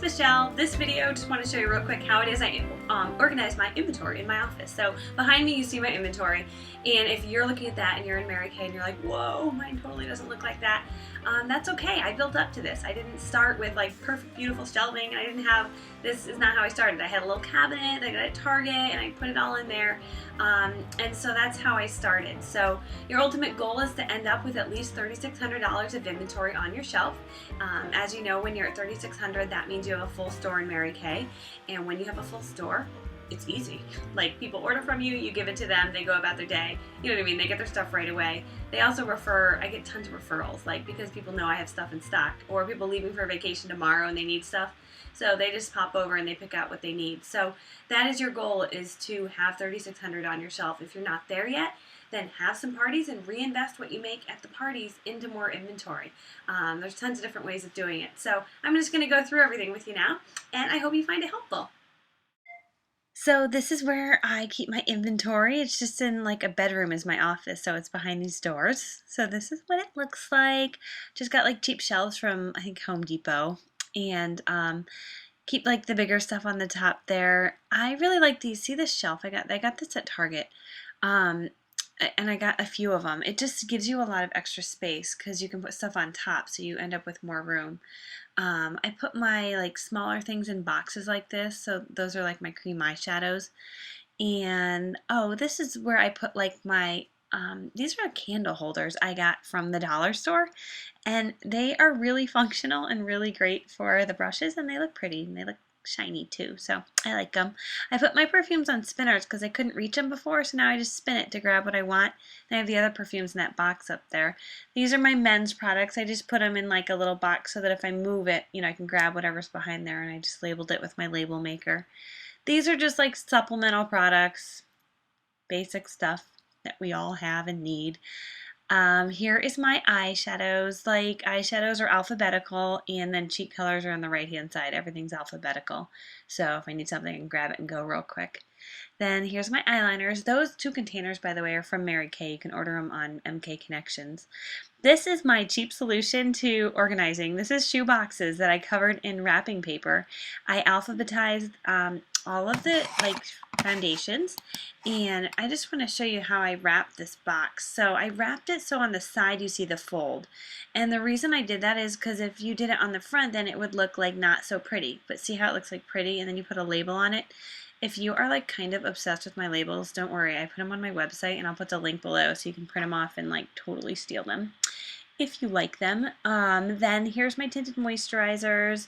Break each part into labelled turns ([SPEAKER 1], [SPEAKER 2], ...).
[SPEAKER 1] Michelle. This video, just want to show you real quick how it is I organize my inventory in my office. So behind me you see my inventory, and if you're looking at that and you're in Mary Kay and you're like, whoa, mine totally doesn't look like that, that's okay. I built up to this. I didn't start with like perfect, beautiful shelving, and I didn't have, this is not how I started. I had a little cabinet that I got at Target and I put it all in there, and so that's how I started. So your ultimate goal is to end up with at least $3,600 of inventory on your shelf. As you know, when you're at $3,600, that means you have a full store in Mary Kay, and when you have a full store, it's easy. Like, people order from you, you give it to them, they go about their day. You know what I mean? They get their stuff right away. They also refer, I get tons of referrals, like because people know I have stuff in stock, or people leaving for vacation tomorrow and they need stuff. So they just pop over and they pick out what they need. So that is your goal, is to have $3,600 on your shelf. If you're not there yet, then have some parties and reinvest what you make at the parties into more inventory. There's tons of different ways of doing it. So I'm just going to go through everything with you now, and I hope you find it helpful. So this is where I keep my inventory. It's just in like a bedroom is my office, so it's behind these doors. So this is what it looks like. Just got like cheap shelves from, I think, Home Depot, and keep like the bigger stuff on the top there. I really like these. See this shelf? I got this at Target. And I got a few of them. It just gives you a lot of extra space because you can put stuff on top, so you end up with more room. I put my like smaller things in boxes like this, so those are like my cream eyeshadows. And oh, this is where I put like my these are candle holders I got from the dollar store, and they are really functional and really great for the brushes, and they look pretty and they look shiny too, so I like them. I put my perfumes on spinners because I couldn't reach them before, so now I just spin it to grab what I want. And I have the other perfumes in that box up there. These are my men's products. I just put them in like a little box so that if I move it, you know, I can grab whatever's behind there, and I just labeled it with my label maker. These are just like supplemental products, basic stuff that we all have and need. Here is my eyeshadows. Like, eyeshadows are alphabetical, and then cheat colors are on the right hand side. Everything's alphabetical. So if I need something, I can grab it and go real quick. Then here's my eyeliners. Those two containers, by the way, are from Mary Kay. You can order them on MK Connections. This is my cheap solution to organizing. This is shoe boxes that I covered in wrapping paper. I alphabetized all of the like foundations, and I just want to show you how I wrapped this box. So I wrapped it so on the side you see the fold, and the reason I did that is because if you did it on the front, then it would look like not so pretty. But see how it looks like pretty, and then you put a label on it. If you are like kind of obsessed with my labels, don't worry, I put them on my website, and I'll put the link below so you can print them off and like totally steal them if you like them. Then here's my tinted moisturizers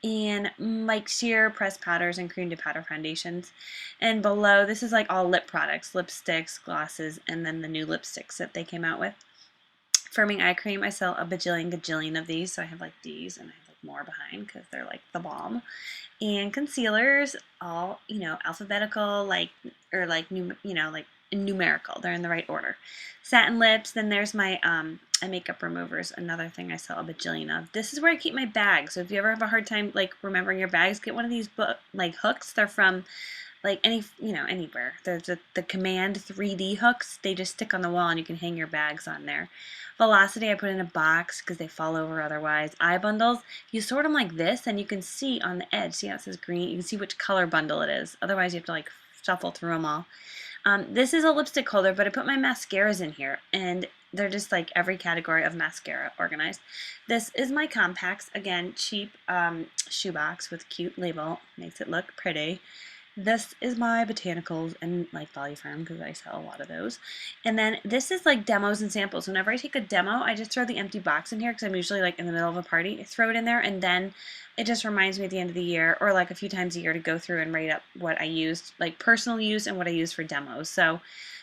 [SPEAKER 1] and Mike Shear pressed powders and cream to powder foundations. And below, this is like all lip products, lipsticks, glosses, and then the new lipsticks that they came out with. Firming eye cream, I sell a gajillion of these, so I have like these, and I have like more behind because they're like the bomb. And concealers, all, you know, alphabetical, like, or like new, you know, like numerical. They're in the right order. Satin lips. Then there's my makeup removers, another thing I sell a bajillion of. This is where I keep my bags. So if you ever have a hard time like remembering your bags, get one of these like hooks. They're from like anywhere. There's the Command 3D hooks. They just stick on the wall and you can hang your bags on there. Velocity I put in a box because they fall over otherwise. Eye bundles, you sort them like this, and you can see on the edge, see how it says green? You can see which color bundle it is. Otherwise you have to like shuffle through them all. This is a lipstick holder, but I put my mascaras in here, and they're just like every category of mascara organized. This is my compacts, again, cheap shoebox with cute label, makes it look pretty. This is my botanicals and like Volley Firm because I sell a lot of those. And then this is like demos and samples. Whenever I take a demo, I just throw the empty box in here because I'm usually like in the middle of a party. I throw it in there, and then it just reminds me at the end of the year, or like a few times a year, to go through and write up what I used, like personal use and what I used for demos. So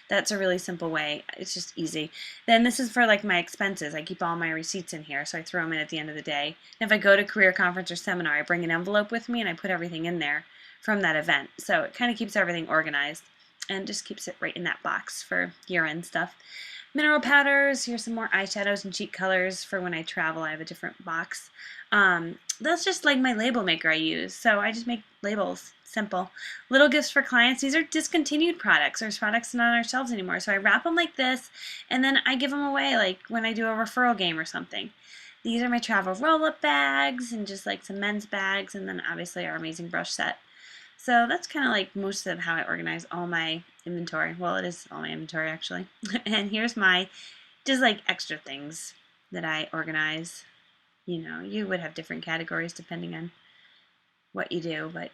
[SPEAKER 1] that's a really simple way. It's just easy. Then this is for like my expenses. I keep all my receipts in here, so I throw them in at the end of the day. And if I go to career conference or seminar, I bring an envelope with me and I put everything in there from that event. So it kind of keeps everything organized and just keeps it right in that box for year-end stuff. mineral powders. Here's some more eyeshadows and cheek colors for when I travel. I have a different box. That's just like my label maker I use. So I just make labels. Simple. Little gifts for clients. These are discontinued products. There's products not on our shelves anymore. So I wrap them like this, and then I give them away like when I do a referral game or something. These are my travel roll-up bags and just like some men's bags, and then obviously our amazing brush set. So that's kind of like most of how I organize all my inventory. Well, it is all my inventory actually. And here's my just like extra things that I organize. You know, you would have different categories depending on what you do, but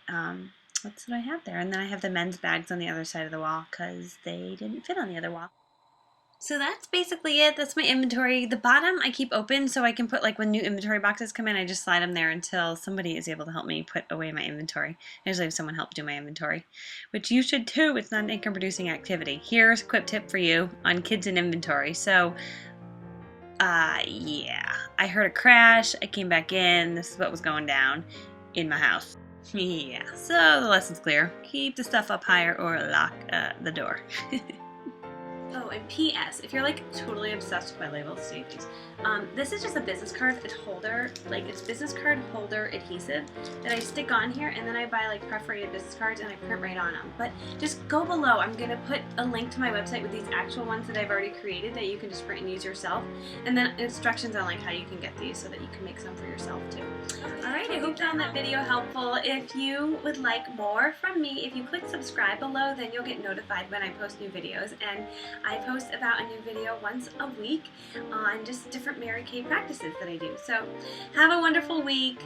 [SPEAKER 1] that's what I have there. And then I have the men's bags on the other side of the wall because they didn't fit on the other wall. So that's basically it. That's my inventory. The bottom I keep open so I can put, like, when new inventory boxes come in, I just slide them there until somebody is able to help me put away my inventory. I usually have someone help do my inventory, which you should too. It's not an income producing activity. Here's a quick tip for you on kids and inventory. So, yeah, I heard a crash. I came back in. This is what was going down in my house. Yeah, so the lesson's clear. Keep the stuff up higher or lock the door. Oh, and P.S. If you're like totally obsessed with my labels, see these. This is just a business card holder, like it's business card holder adhesive that I stick on here, and then I buy like perforated business cards and I print right on them. But just go below. I'm gonna put a link to my website with these actual ones that I've already created that you can just print and use yourself, and then instructions on like how you can get these so that you can make some for yourself too. Alright, I hope you found that video helpful. If you would like more from me, if you click subscribe below, then you'll get notified when I post new videos. And I post about a new video once a week on just different Mary Kay practices that I do. So have a wonderful week.